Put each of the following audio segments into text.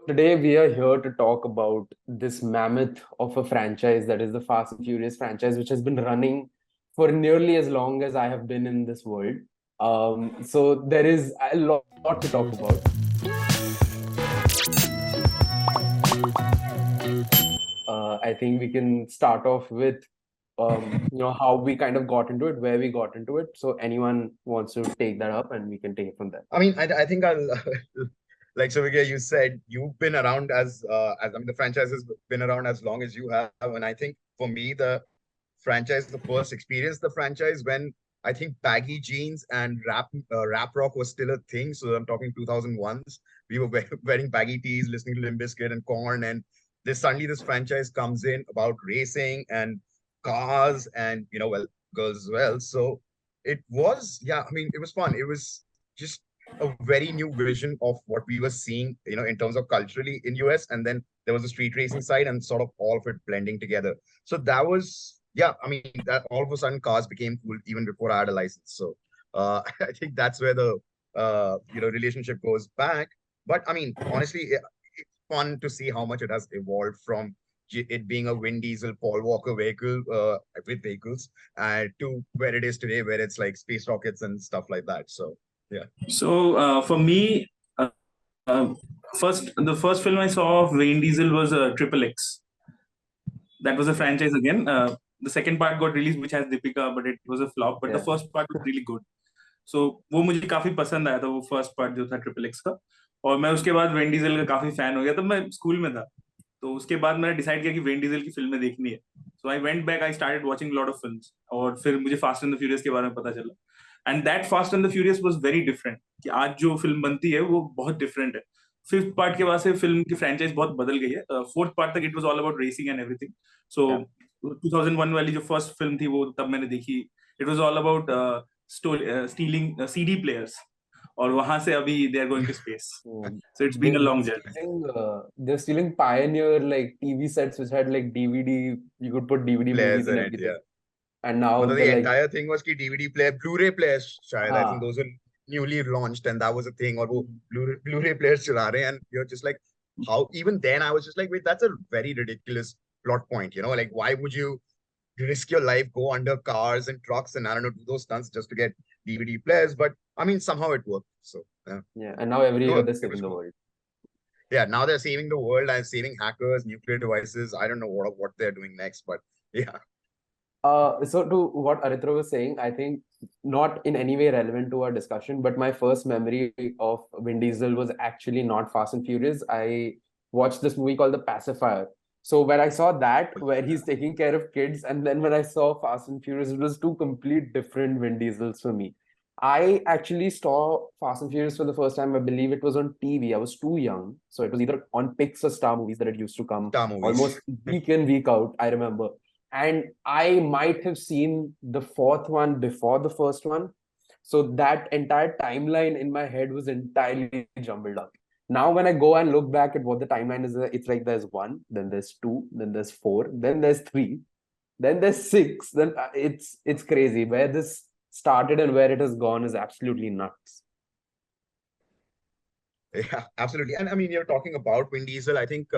today we are here to talk about this mammoth of a franchise that is the Fast and Furious franchise, which has been running for nearly as long as I have been in this world. So there is a lot to talk about. I think we can start off with how we kind of got into it, where we got into it. So anyone wants to take that up, and we can take it from there. I think I'll like so Vigya, you said you've been around as I mean the franchise has been around as long as you have, and I think for me the first experience the franchise when I think baggy jeans and rap rock was still a thing. So I'm talking 2001s. We were wearing baggy tees, listening to Limp Bizkit and Korn, and this franchise comes in about racing and cars and girls as well. So it was, yeah, I mean, it was fun. It was just a very new vision of what we were seeing, in terms of culturally in US. And then there was a street racing side and sort of all of it blending together. So that was, yeah, I mean, that all of a sudden cars became cool even before I had a license. So I think that's where the, relationship goes back. But I mean, honestly, it's fun to see how much it has evolved from it being a Vin Diesel, Paul Walker vehicle with vehicles to where it is today, where it's like space rockets and stuff like that. So, yeah. So for me, uh, the first film I saw of Vin Diesel was Triple X. That was a franchise again. The second part got released, which has Deepika, but it was a flop. But the first part was really good. So वो मुझे काफी पसंद आया था वो first part जो था triple x का. और मैं उसके बाद वेन डीजल का काफी फैन हो गया. तब मैं स्कूल में था, तो उसके बाद मैंने डिसाइड किया कि वेन डीजल की फिल्में देखनी है. So I went back, I started watching lot of films, और फिर मुझे फास्ट एंड द फ्यूरियस के बारे में पता चला. And that fast and the furious was very different. कि आज जो फिल्म बनती है वो बहुत डिफरेंट है. फिफ्थ पार्ट के बाद से फिल्म की फ्रेंचाइज बहुत बदल गई है. फोर्थ पार्ट तक it was all about racing and everything. So 2001 वाली जो फर्स्ट फिल्म थी वो तब मैंने देखी. It was all about stealing CD players, और वहां से अभी they are going to space. So it's been a long journey. They're stealing Pioneer like TV sets which had like DVD. You could put DVD Players movies and in it, everything. yeah. And now But the entire thing was ki DVD player, Blu-ray players, shayad. I think those were newly launched, and that was a thing. Or wo Blu-ray players chala rahe, and you're just like, how? Even then, I was just like, wait, that's a very ridiculous plot point. Like why would you risk your life, go under cars and trucks, and I don't know, do those stunts just to get DVD players? But I mean, somehow it worked. So yeah, and now every year they're saving the world. Yeah, now they're saving the world and saving hackers, nuclear devices. I don't know what they're doing next, but yeah. So to what Aritra was saying, I think not in any way relevant to our discussion, but my first memory of Vin Diesel was actually not Fast and Furious. I watched this movie called The Pacifier. So when I saw that, where he's taking care of kids, and then when I saw Fast and Furious, it was two complete different Vin Diesels for me. I actually saw Fast and Furious for the first time. I believe it was on TV. I was too young. So it was either on Pix or Star Movies that it used to come almost week in, week out, I remember. And I might have seen the fourth one before the first one. So that entire timeline in my head was entirely jumbled up. Now, when I go and look back at what the timeline is, it's like there's one, then there's two, then there's four, then there's three, then there's six. Then it's crazy. Where this started and where it has gone is absolutely nuts. Yeah, absolutely. And I mean, you're talking about Vin Diesel. I think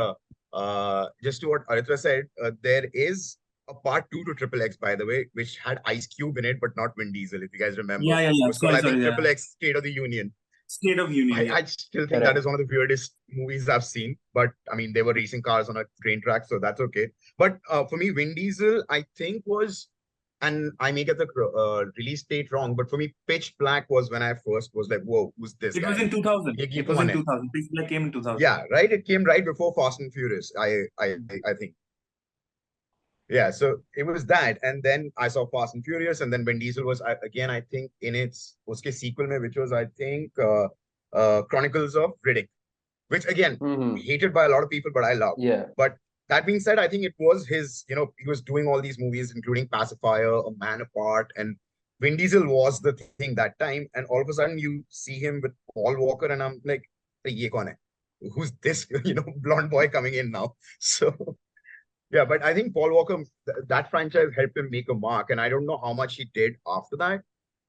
just to what Aritra said, there is a part 2 to Triple X, by the way, which had Ice Cube in it, but not Vin Diesel, if you guys remember. Yeah. It was called, I think, Triple X State of the Union. State of Union. I still think that is one of the weirdest movies I've seen. But I mean, they were racing cars on a train track, so that's okay. But for me, Vin Diesel, I think was, and I may get the release date wrong, but for me, Pitch Black was when I first was like, whoa, who's this guy? It was in 2000. It was in 2000. Pitch Black came in 2000. Yeah, right. It came right before Fast and Furious, I think. Yeah, so it was that, and then I saw Fast and Furious, and then Vin Diesel was again, I think, in its uske sequel mein, which was, I think, Chronicles of Riddick, which again hated by a lot of people, but I love. Yeah. But that being said, I think it was his, he was doing all these movies, including Pacifier, A Man Apart, and Vin Diesel was the thing that time, and all of a sudden you see him with Paul Walker, and I'm like, ye kaun hai? Who's this, blonde boy coming in now? So. Yeah, but I think Paul Walker, that franchise helped him make a mark, and I don't know how much he did after that.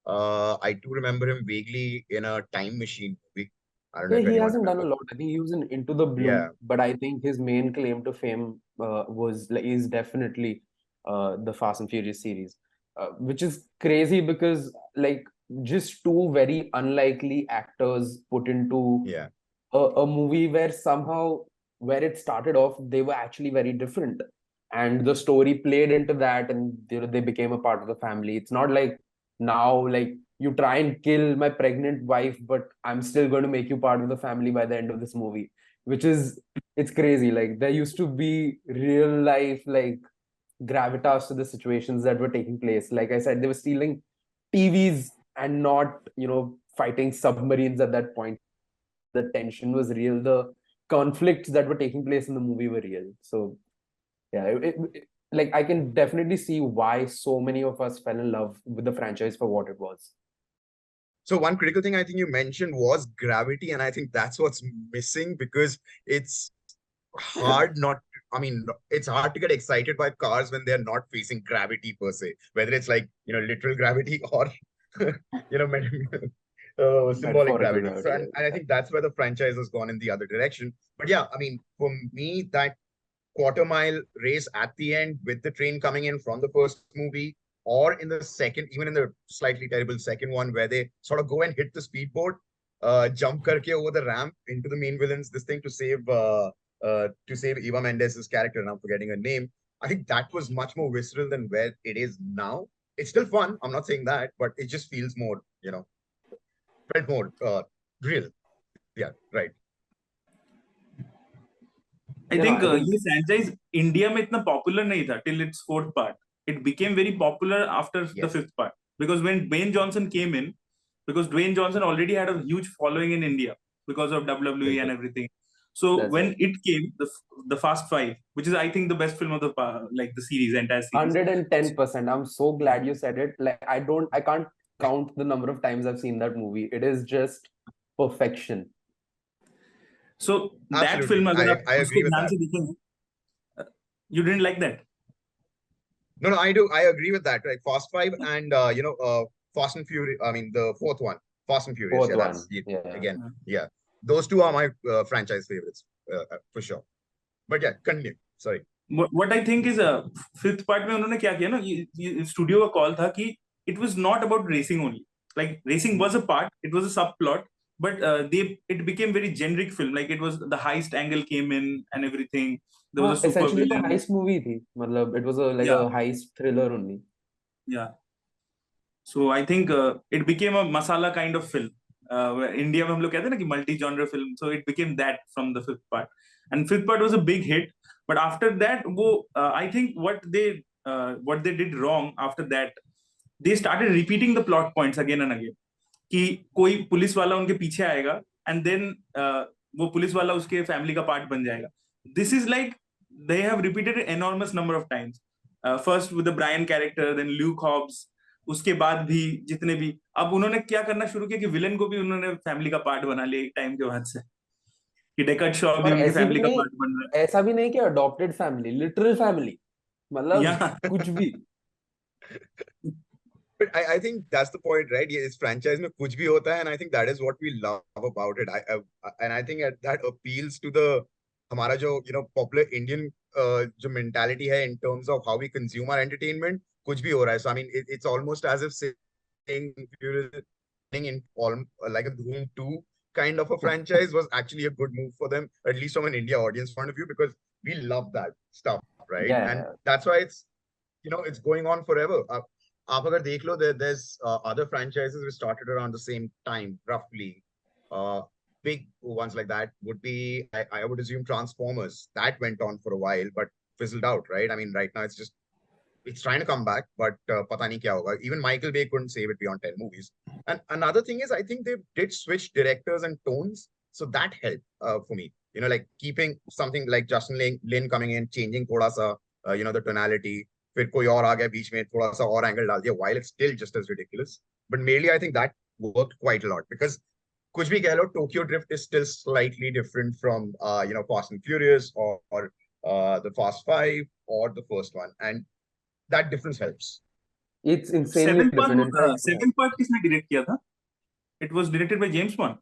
I do remember him vaguely in a Time Machine movie. I don't know Yeah, if he anyone hasn't done a remembers. lot. I think he was in Into the Yeah, Blue, but I think his main claim to fame was like is definitely the Fast and Furious series, which is crazy because like just two very unlikely actors put into yeah, a movie where somehow where it started off they were actually very different, and the story played into that, and they became a part of the family. It's not like now like you try and kill my pregnant wife, but I'm still going to make you part of the family by the end of this movie, which is it's crazy. Like there used to be real life like gravitas to the situations that were taking place. Like I said, they were stealing TVs and not, fighting submarines at that point. The tension was real. The conflicts that were taking place in the movie were real. So yeah, like I can definitely see why so many of us fell in love with the franchise for what it was. so one critical thing I think you mentioned was gravity, and I think that's what's missing because it's hard not I mean, it's hard to get excited by cars when they're not facing gravity per se, whether it's like, literal gravity or, you know, symbolic Metaphorical gravity. So, gravity. and I think that's where the franchise has gone in the other direction. But yeah, I mean, for me, that quarter mile race at the end with the train coming in from the first movie, or in the second, even in the slightly terrible second one, where they sort of go and hit the speedboat, jump karke over the ramp into the main villains, this thing to save Eva Mendes' character, and I'm forgetting her name. I think that was much more visceral than where it is now. It's still fun. I'm not saying that, but it just feels more, felt more real. Yeah, right. I You know, think I think ये franchise India में इतना popular नहीं था till its fourth part. It became very popular after the Yes, fifth part because when Dwayne Johnson came in, because Dwayne Johnson already had a huge following in India because of WWE and बिल्कुल. everything. So that's when right. it came, the Fast Five, which is I think the best film of the like the series, entire series. 110%. I'm so glad you said it. Like I can't count the number of times I've seen that movie. It is just perfection. So that Absolutely. film अगर आप I उसको agree with ध्यान that. से देखेंगे, you didn't like that. No, no, I do. I agree with that. Right, Fast Five and Fast and Furious. I mean, the fourth one, Fast and Furious. Fourth Yeah, one. that's it. Yeah. Again. Yeah, those two are my franchise favorites for sure. But yeah, continue. Sorry. What I think is fifth part में उन्होंने क्या किया ना, ये studio का call था कि it was not about racing only. Like racing was a part, it was a subplot, but it became very generic film. Like it was the heist angle came in and everything. There was a super Essentially तो villain. heist movie थी. मतलब it was like Yeah, a heist thriller only. yeah. So I think it became a masala kind of film. Where India में हम लोग कहते हैं ना कि multi-genre film. So it became that from the fifth part. And fifth part was a big hit. But after that, I think what they did wrong after that, they started repeating the plot points again and again. कि कोई police वाला उनके पीछे आएगा and then वो police वाला उसके family का पार्ट बन जाएगा. This is like they have repeated it enormous number of times. First with the Brian character, then Luke Hobbs. उसके बाद भी जितने भी अब उन्होंने क्या करना शुरू किया कि विलेन को भी उन्होंने फैमिली का पार्ट बना लिया एक टाइम के बाद से कि डेकर्ड शॉ भी और उनके ऐसी भी फैमिली का नहीं पार्ट बन रहा ऐसा भी नहीं कि अडॉप्टेड फैमिली, लिटरल फैमिली. है मतलब या कुछ भी. But I think that's the point, right? Yeah, इस franchise में कुछ भी होता है, and I think that is what we love about it. And I think that appeals to the हमारा जो popular Indian जो mentality है in terms of how we consume our entertainment. कुछ भी हो रहा है. So I mean, it's almost as if saying you're in all like a Doom 2 kind of a franchise was actually a good move for them, at least from an India audience point of view, because we love that stuff, right? And Yeah. that's why it's going on forever. आप अगर देख लो, there's other franchises which started around the same time, roughly. Big ones like that would be, I would assume, Transformers. That went on for a while, but fizzled out, right? I mean, right now it's trying to come back, but pata nahi kya hoga. Even Michael Bay couldn't save it beyond 10 movies. And another thing is, I think they did switch directors and tones, so that helped for me. Like keeping something like Justin Lin coming in, changing thoda sa, the tonality. फिर कोई और आ गया बीच में, थोड़ा सा और angle डाल दिया, while it's still just as ridiculous. But mainly, I think that worked quite a lot because कुछ भी कह लो, Tokyo Drift is still slightly different from Fast and Furious or the Fast Five or the first one, and that difference helps. It's insanely different. In fact, seventh part किसने direct किया था? It was directed by James Wan.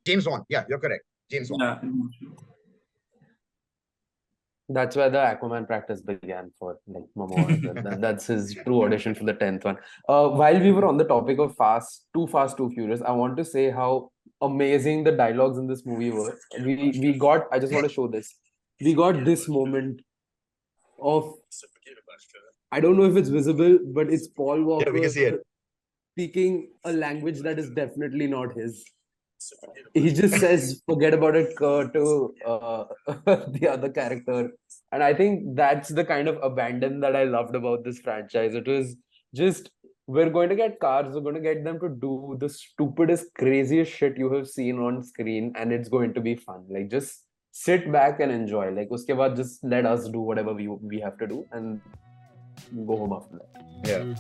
James Bond. Yeah, you're correct. James Bond. Yeah. That's where the Aquaman practice began for like Momoa. That's his true audition for the 10th one. While we were on the topic of Fast, Too Furious, I want to say how amazing the dialogues in this movie were. We got, I just want to show this. We got this moment of, I don't know if it's visible, but it's Paul Walker Yeah, we can see it. speaking a language that is definitely not his. He just says, forget about it to the other character. And I think that's the kind of abandon that I loved about this franchise. It was just, we're going to get cars, we're going to get them to do the stupidest, craziest shit you have seen on screen, and it's going to be fun. Like, just sit back and enjoy. Like, uske baad, just let us do whatever we have to do and go home after that. Yeah.